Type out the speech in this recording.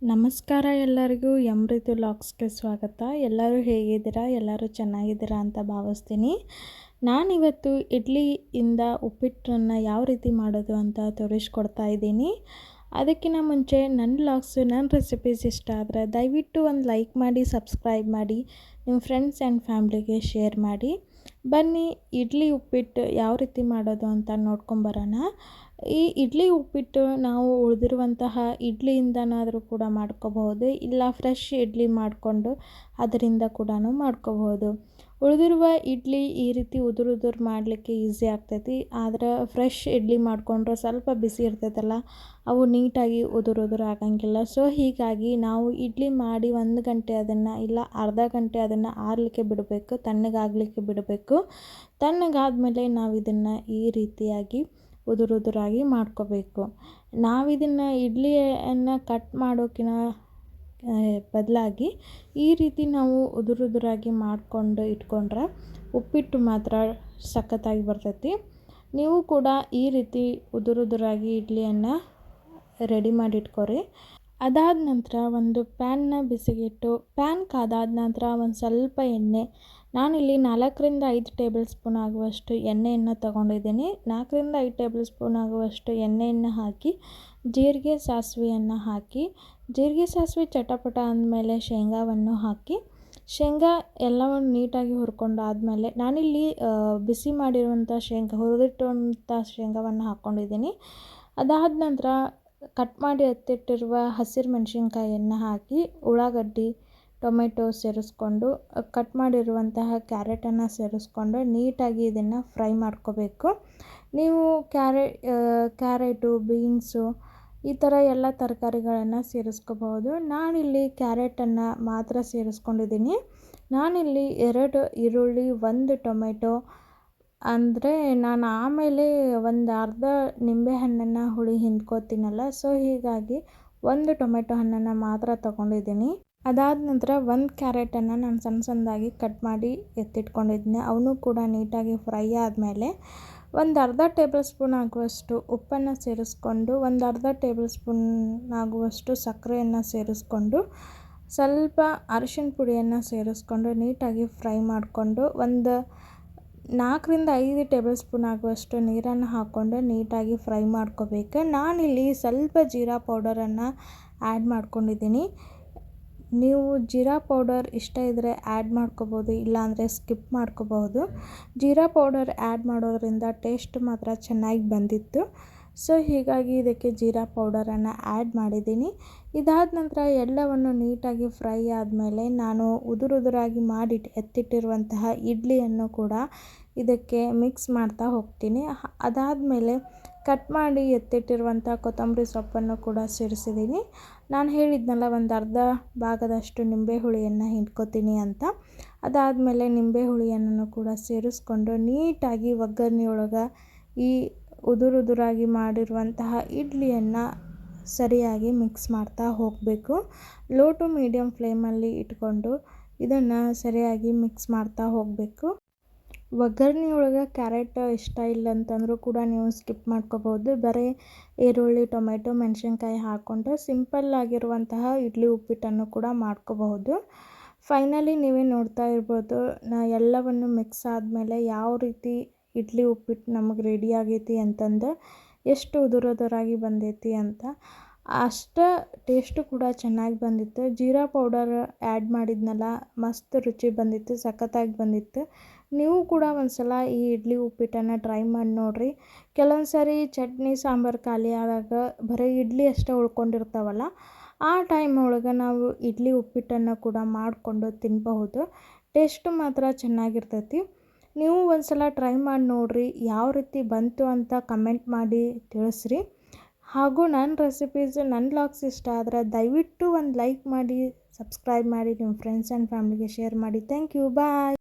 ನಮಸ್ಕಾರ ಎಲ್ಲರಿಗೂ ಎಮ್ರಿತು ಲಾಗ್ಸ್ಗೆ ಸ್ವಾಗತ. ಎಲ್ಲರೂ ಹೇಗಿದ್ದೀರಾ? ಎಲ್ಲರೂ ಚೆನ್ನಾಗಿದ್ದೀರಾ ಅಂತ ಭಾವಿಸ್ತೀನಿ. ನಾನಿವತ್ತು ಇಡ್ಲಿಯಿಂದ ಉಪ್ಪಿಟ್ಟನ್ನು ಯಾವ ರೀತಿ ಮಾಡೋದು ಅಂತ ತೋರಿಸ್ಕೊಡ್ತಾ ಇದ್ದೀನಿ. ಅದಕ್ಕಿಂತ ಮುಂಚೆ ನನ್ನ ಲಾಗ್ಸು ನನ್ನ ರೆಸಿಪೀಸ್ ಇಷ್ಟ ಆದರೆ ದಯವಿಟ್ಟು ಒಂದು ಲೈಕ್ ಮಾಡಿ, ಸಬ್ಸ್ಕ್ರೈಬ್ ಮಾಡಿ, ನಿಮ್ಮ ಫ್ರೆಂಡ್ಸ್ ಆ್ಯಂಡ್ ಫ್ಯಾಮ್ಲಿಗೆ ಶೇರ್ ಮಾಡಿ. ಬನ್ನಿ ಇಡ್ಲಿ ಉಪ್ಪಿಟ್ಟು ಯಾವ ರೀತಿ ಮಾಡೋದು ಅಂತ ನೋಡ್ಕೊಂಬರೋಣ. ಈ ಇಡ್ಲಿ ಉಪ್ಪಿಟ್ಟು ನಾವು ಉಳಿದಿರುವಂತಹ ಇಡ್ಲಿಯಿಂದನಾದರೂ ಕೂಡ ಮಾಡ್ಕೋಬಹುದು, ಇಲ್ಲ ಫ್ರೆಶ್ ಇಡ್ಲಿ ಮಾಡಿಕೊಂಡು ಅದರಿಂದ ಕೂಡ ಮಾಡ್ಕೋಬಹುದು. ಉಳಿದಿರುವ ಇಡ್ಲಿ ಈ ರೀತಿ ಉದುರು ಮಾಡಲಿಕ್ಕೆ ಈಸಿ ಆಗ್ತೈತಿ. ಆದರೆ ಫ್ರೆಶ್ ಇಡ್ಲಿ ಮಾಡಿಕೊಂಡ್ರೆ ಸ್ವಲ್ಪ ಬಿಸಿ ಇರ್ತೈತಲ್ಲ, ಅವು ನೀಟಾಗಿ ಉದುರು ಆಗಂಗಿಲ್ಲ. ಸೊ ಹೀಗಾಗಿ ನಾವು ಇಡ್ಲಿ ಮಾಡಿ 1 ಗಂಟೆ ಅದನ್ನು ಇಲ್ಲ ಅರ್ಧ ಗಂಟೆ ಅದನ್ನು ಆರಲಿಕ್ಕೆ ಬಿಡಬೇಕು, ತಣ್ಣಗಾಗಲಿಕ್ಕೆ ಬಿಡಬೇಕು. ತಣ್ಣಗಾದ್ಮೇಲೆ ನಾವು ಇದನ್ನು ಈ ರೀತಿಯಾಗಿ ಉದುರಾಗಿ ಮಾಡ್ಕೋಬೇಕು. ನಾವಿದನ್ನು ಇಡ್ಲಿಯನ್ನು ಕಟ್ ಮಾಡೋಕ್ಕಿಂತ ಬದಲಾಗಿ ಈ ರೀತಿ ನಾವು ಉದುರಾಗಿ ಮಾಡಿಕೊಂಡು ಇಟ್ಕೊಂಡ್ರೆ ಉಪ್ಪಿಟ್ಟು ಮಾತ್ರ ಸಖತ್ತಾಗಿ ಬರ್ತೈತಿ. ನೀವು ಕೂಡ ಈ ರೀತಿ ಉದುರಾಗಿ ಇಡ್ಲಿಯನ್ನು ರೆಡಿ ಮಾಡಿಟ್ಕೊರಿ. ಅದಾದ ನಂತರ ಒಂದು ಪ್ಯಾನ್ನ ಬಿಸಿಗಿಟ್ಟು ಪ್ಯಾನ್ ಕಾದಾದ ನಂತರ ಒಂದು ಸ್ವಲ್ಪ ಎಣ್ಣೆ, ನಾನಿಲ್ಲಿ 4ರಿಂದ 5 ಟೇಬಲ್ ಸ್ಪೂನ್ ಆಗುವಷ್ಟು ಎಣ್ಣೆಯನ್ನು ತಗೊಂಡಿದ್ದೀನಿ. 4ರಿಂದ 5 ಟೇಬಲ್ ಸ್ಪೂನ್ ಆಗುವಷ್ಟು ಎಣ್ಣೆಯನ್ನು ಹಾಕಿ ಜೀರಿಗೆ ಸಾಸಿವೆಯನ್ನು ಹಾಕಿ, ಜೀರಿಗೆ ಸಾಸಿವೆ ಚಟಪಟ ಅಂದಮೇಲೆ ಶೇಂಗಾವನ್ನು ಹಾಕಿ, ಶೇಂಗಾ ಎಲ್ಲವನ್ನು ನೀಟಾಗಿ ಹುರ್ಕೊಂಡಾದಮೇಲೆ ನಾನಿಲ್ಲಿ ಬಿಸಿ ಮಾಡಿರುವಂಥ ಹುರಿದಿಟ್ಟುವಂಥ ಶೇಂಗಾವನ್ನು ಹಾಕ್ಕೊಂಡಿದ್ದೀನಿ. ಅದಾದ ನಂತರ ಕಟ್ ಮಾಡಿ ಎತ್ತಿಟ್ಟಿರುವ ಹಸಿರು ಮೆಣಸಿನ್ಕಾಯನ್ನು ಹಾಕಿ, ಉಳ್ಳಾಗಡ್ಡಿ, ಟೊಮೆಟೊ ಸೇರಿಸ್ಕೊಂಡು, ಕಟ್ ಮಾಡಿರುವಂತಹ ಕ್ಯಾರೆಟನ್ನು ಸೇರಿಸ್ಕೊಂಡು ನೀಟಾಗಿ ಇದನ್ನು ಫ್ರೈ ಮಾಡ್ಕೋಬೇಕು. ನೀವು ಕ್ಯಾರೆಟು, ಬೀನ್ಸು ಈ ಥರ ಎಲ್ಲ ತರಕಾರಿಗಳನ್ನು ಸೇರಿಸ್ಕೋಬಹುದು. ನಾನಿಲ್ಲಿ ಕ್ಯಾರೆಟನ್ನು ಮಾತ್ರ ಸೇರಿಸ್ಕೊಂಡಿದ್ದೀನಿ. ನಾನಿಲ್ಲಿ 2 ಈರುಳ್ಳಿ, 1 ಟೊಮೆಟೊ, ಅಂದರೆ ನಾನು ಆಮೇಲೆ ಒಂದು ಅರ್ಧ ನಿಂಬೆಹಣ್ಣನ್ನು ಹುಳಿ ಹಿಂಡ್ಕೋತೀನಲ್ಲ, ಸೊ ಹೀಗಾಗಿ 1 ಟೊಮೆಟೊ ಹಣ್ಣನ್ನು ಮಾತ್ರ ತೊಗೊಂಡಿದ್ದೀನಿ. ಅದಾದ ನಂತರ 1 ಕ್ಯಾರೆಟನ್ನು ನಾನು ಸಣ್ಣದಾಗಿ ಕಟ್ ಮಾಡಿ ಎತ್ತಿಟ್ಕೊಂಡಿದ್ದೀನಿ. ಅವನು ಕೂಡ ನೀಟಾಗಿ ಫ್ರೈ ಆದಮೇಲೆ ಒಂದು ಅರ್ಧ ಟೇಬಲ್ ಸ್ಪೂನ್ ಆಗುವಷ್ಟು ಉಪ್ಪನ್ನು ಸೇರಿಸ್ಕೊಂಡು, ಒಂದು ಅರ್ಧ ಟೇಬಲ್ ಸ್ಪೂನ್ ಆಗುವಷ್ಟು ಸಕ್ಕರೆಯನ್ನು ಸೇರಿಸ್ಕೊಂಡು, ಸ್ವಲ್ಪ ಅರಿಶಿನ ಪುಡಿಯನ್ನು ಸೇರಿಸ್ಕೊಂಡು ನೀಟಾಗಿ ಫ್ರೈ ಮಾಡಿಕೊಂಡು, ಒಂದು 4ರಿಂದ 5 ಟೇಬಲ್ ಸ್ಪೂನ್ ಆಗುವಷ್ಟು ನೀರನ್ನು ಹಾಕ್ಕೊಂಡು ನೀಟಾಗಿ ಫ್ರೈ ಮಾಡ್ಕೋಬೇಕು. ನಾನಿಲ್ಲಿ ಸ್ವಲ್ಪ ಜೀರಾ ಪೌಡರನ್ನು ಆ್ಯಡ್ ಮಾಡ್ಕೊಂಡಿದ್ದೀನಿ. ನೀವು ಜೀರಾ ಪೌಡರ್ ಇಷ್ಟ ಇದ್ದರೆ ಆ್ಯಡ್ ಮಾಡ್ಕೋಬೋದು, ಇಲ್ಲಾಂದರೆ ಸ್ಕಿಪ್ ಮಾಡ್ಕೋಬಹುದು. ಜೀರಾ ಪೌಡರ್ ಆ್ಯಡ್ ಮಾಡೋದ್ರಿಂದ ಟೇಸ್ಟ್ ಮಾತ್ರ ಚೆನ್ನಾಗಿ ಬಂದಿತ್ತು. ಸೊ ಹೀಗಾಗಿ ಇದಕ್ಕೆ ಜೀರಾ ಪೌಡರನ್ನು ಆ್ಯಡ್ ಮಾಡಿದ್ದೀನಿ. ಇದಾದ ನಂತರ ಎಲ್ಲವನ್ನು ನೀಟಾಗಿ ಫ್ರೈ ಆದಮೇಲೆ ನಾನು ಉದುರಾಗಿ ಮಾಡಿ ಎತ್ತಿಟ್ಟಿರುವಂತಹ ಇಡ್ಲಿಯನ್ನು ಕೂಡ ಇದಕ್ಕೆ ಮಿಕ್ಸ್ ಮಾಡ್ತಾ ಹೋಗ್ತೀನಿ. ಅದಾದಮೇಲೆ ಕಟ್ ಮಾಡಿ ಎತ್ತಿಟ್ಟಿರುವಂಥ ಕೊತ್ತಂಬರಿ ಸೊಪ್ಪನ್ನು ಕೂಡ ಸೇರಿಸಿದ್ದೀನಿ. ನಾನು ಹೇಳಿದ್ನಲ್ಲ ಒಂದು ಅರ್ಧ ಭಾಗದಷ್ಟು ನಿಂಬೆ ಹುಳಿಯನ್ನು ಹಿಂಡ್ಕೋತೀನಿ ಅಂತ. ಅದಾದಮೇಲೆ ನಿಂಬೆ ಹುಳಿಯನ್ನು ಕೂಡ ಸೇರಿಸ್ಕೊಂಡು ನೀಟಾಗಿ ಒಗ್ಗರಣೆಯೊಳಗೆ ಈ ಉದುರಾಗಿ ಮಾಡಿರುವಂತಹ ಇಡ್ಲಿಯನ್ನು ಸರಿಯಾಗಿ ಮಿಕ್ಸ್ ಮಾಡ್ತಾ ಹೋಗಬೇಕು. ಲೋ ಟು ಮೀಡಿಯಮ್ ಫ್ಲೇಮಲ್ಲಿ ಇಟ್ಕೊಂಡು ಇದನ್ನು ಸರಿಯಾಗಿ ಮಿಕ್ಸ್ ಮಾಡ್ತಾ ಹೋಗಬೇಕು. ಒಗ್ಗರಣೆಯೊಳಗೆ ಕ್ಯಾರೆಟ್ ಇಷ್ಟ ಇಲ್ಲ ಅಂತಂದರೂ ಕೂಡ ನೀವು ಸ್ಕಿಪ್ ಮಾಡ್ಕೋಬೋದು. ಬರೀ ಈರುಳ್ಳಿ, ಟೊಮೆಟೊ, ಮೆಣಸಿನ್ಕಾಯಿ ಹಾಕ್ಕೊಂಡು ಸಿಂಪಲ್ ಆಗಿರುವಂತಹ ಇಡ್ಲಿ ಉಪ್ಪಿಟ್ಟನ್ನು ಕೂಡ ಮಾಡ್ಕೋಬಹುದು. ಫೈನಲಿ ನೀವೇ ನೋಡ್ತಾ ಇರ್ಬೋದು, ಎಲ್ಲವನ್ನು ಮಿಕ್ಸ್ ಆದಮೇಲೆ ಯಾವ ರೀತಿ ಇಡ್ಲಿ ಉಪ್ಪಿಟ್ಟು ನಮಗೆ ರೆಡಿ ಆಗೈತಿ ಅಂತಂದು, ಎಷ್ಟು ಉದುರಾಗಿ ಬಂದೈತಿ ಅಂತ. ಅಷ್ಟು ಟೇಸ್ಟು ಕೂಡ ಚೆನ್ನಾಗಿ ಬಂದಿತ್ತು. ಜೀರಾ ಪೌಡರ್ ಆ್ಯಡ್ ಮಾಡಿದ್ನಲ್ಲ, ಮಸ್ತ್ ರುಚಿ ಬಂದಿತ್ತು, ಸಖತ್ತಾಗಿ ಬಂದಿತ್ತು. ನೀವು ಕೂಡ ಒಂದು ಸಲ ಈ ಇಡ್ಲಿ ಉಪ್ಪಿಟ್ಟನ್ನು ಟ್ರೈ ಮಾಡಿ ನೋಡಿರಿ. ಕೆಲವೊಂದು ಸಾರಿ ಚಟ್ನಿ ಸಾಂಬಾರು ಖಾಲಿ ಆದಾಗ ಬರೀ ಇಡ್ಲಿ ಅಷ್ಟೇ ಉಳ್ಕೊಂಡಿರ್ತಾವಲ್ಲ, ಆ ಟೈಮ್ ಒಳಗೆ ನಾವು ಇಡ್ಲಿ ಉಪ್ಪಿಟ್ಟನ್ನು ಕೂಡ ಮಾಡಿಕೊಂಡು ತಿನ್ನಬಹುದು. ಟೇಸ್ಟು ಮಾತ್ರ ಚೆನ್ನಾಗಿರ್ತೈತಿ. ನೀವು ಒಂದು ಸಲ ಟ್ರೈ ಮಾಡಿ ನೋಡಿರಿ, ಯಾವ ರೀತಿ ಬಂತು ಅಂತ ಕಮೆಂಟ್ ಮಾಡಿ ತಿಳಿಸ್ರಿ. ಹಾಗೂ ನನ್ನ ರೆಸಿಪೀಸ್, ನನ್ನ ವ್ಲಾಗ್ಸ್ ಇಷ್ಟ ಆದರೆ ದಯವಿಟ್ಟು ಒಂದು ಲೈಕ್ ಮಾಡಿ, ಸಬ್ಸ್ಕ್ರೈಬ್ ಮಾಡಿ, ನಿಮ್ಮ ಫ್ರೆಂಡ್ಸ್ ಆ್ಯಂಡ್ ಫ್ಯಾಮ್ಲಿಗೆ ಶೇರ್ ಮಾಡಿ. Thank you, bye.